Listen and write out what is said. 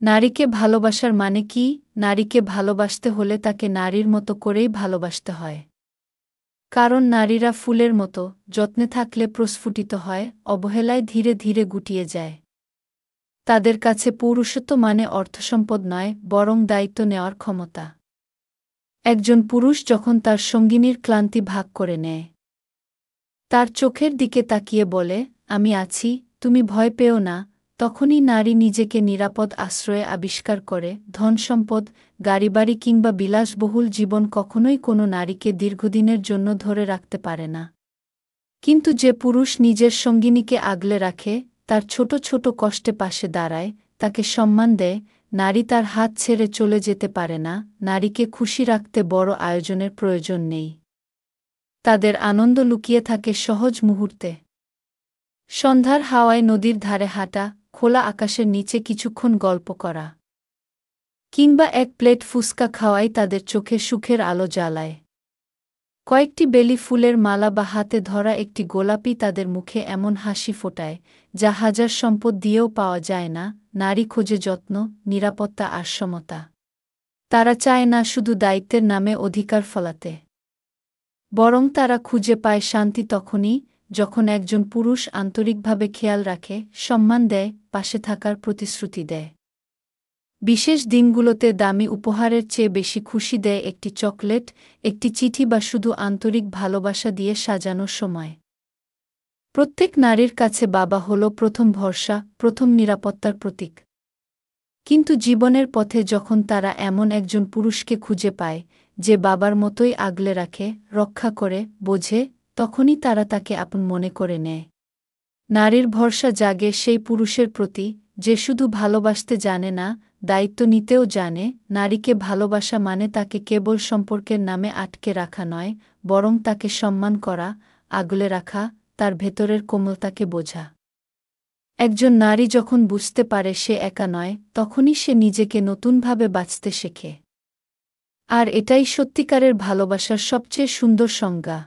নারীকে ভালোবাসার মানে কি? নারীকে ভালোবাসতে হলে তাকে নারীর মতো করেই ভালোবাসতে হয়। কারণ নারীরা ফুলের মতো, যত্নে থাকলে প্রস্ফুটিত হয়, অবহেলায় ধীরে ধীরে গুটিয়ে যায়। তাদের কাছে পুরুষত্ব মানে অর্থসম্পদ নয়, বরং দায়িত্ব নেওয়ার ক্ষমতা। একজন পুরুষ যখন তার সঙ্গিনীর ক্লান্তি ভাগ করে নেয়, তার চোখের দিকে তাকিয়ে বলে, আমি আছি, তুমি ভয় পেও না, তখনই নারী নিজেকে নিরাপদ আশ্রয়ে আবিষ্কার করে। ধনসম্পদ, গাড়িবাড়ি কিংবা বিলাসবহুল জীবন কখনোই কোনো নারীকে দীর্ঘদিনের জন্য ধরে রাখতে পারে না। কিন্তু যে পুরুষ নিজের সঙ্গিনীকে আগলে রাখে, তার ছোট ছোট কষ্টে পাশে দাঁড়ায়, তাকে সম্মান দেয়, নারী তার হাত ছেড়ে চলে যেতে পারে না। নারীকে খুশি রাখতে বড় আয়োজনের প্রয়োজন নেই। তাদের আনন্দ লুকিয়ে থাকে সহজ মুহূর্তে। সন্ধ্যার হাওয়ায় নদীর ধারে হাঁটা, খোলা আকাশের নিচে কিছুক্ষণ গল্প করা, কিংবা এক প্লেট ফুসকা খাওয়াই তাদের চোখে সুখের আলো জ্বালায়। কয়েকটি বেলি ফুলের মালা বা হাতে ধরা একটি গোলাপি তাদের মুখে এমন হাসি ফোটায়, যা হাজার সম্পদ দিয়েও পাওয়া যায় না। নারী খোঁজে যত্ন, নিরাপত্তা আর সমতা। তারা চায় না শুধু দায়িত্বের নামে অধিকার ফলাতে, বরং তারা খুঁজে পায় শান্তি তখনই, যখন একজন পুরুষ আন্তরিকভাবে খেয়াল রাখে, সম্মান দেয়, পাশে থাকার প্রতিশ্রুতি দেয়। বিশেষ দিনগুলোতে দামি উপহারের চেয়ে বেশি খুশি দেয় একটি চকলেট, একটি চিঠি বা শুধু আন্তরিক ভালোবাসা দিয়ে সাজানো সময়। প্রত্যেক নারীর কাছে বাবা হল প্রথম ভরসা, প্রথম নিরাপত্তার প্রতীক। কিন্তু জীবনের পথে যখন তারা এমন একজন পুরুষকে খুঁজে পায়, যে বাবার মতোই আগলে রাখে, রক্ষা করে, বোঝে, তখনই তারা তাকে আপন মনে করে নেয়। নারীর ভরসা জাগে সেই পুরুষের প্রতি, যে শুধু ভালোবাসতে জানে না, দায়িত্ব নিতেও জানে। নারীকে ভালোবাসা মানে তাকে কেবল সম্পর্কের নামে আটকে রাখা নয়, বরং তাকে সম্মান করা, আগলে রাখা, তার ভেতরের কোমলতাকে বোঝা। একজন নারী যখন বুঝতে পারে সে একা নয়, তখনই সে নিজেকে নতুনভাবে বাঁচতে শেখে। আর এটাই সত্যিকারের ভালোবাসার সবচেয়ে সুন্দর সংজ্ঞা।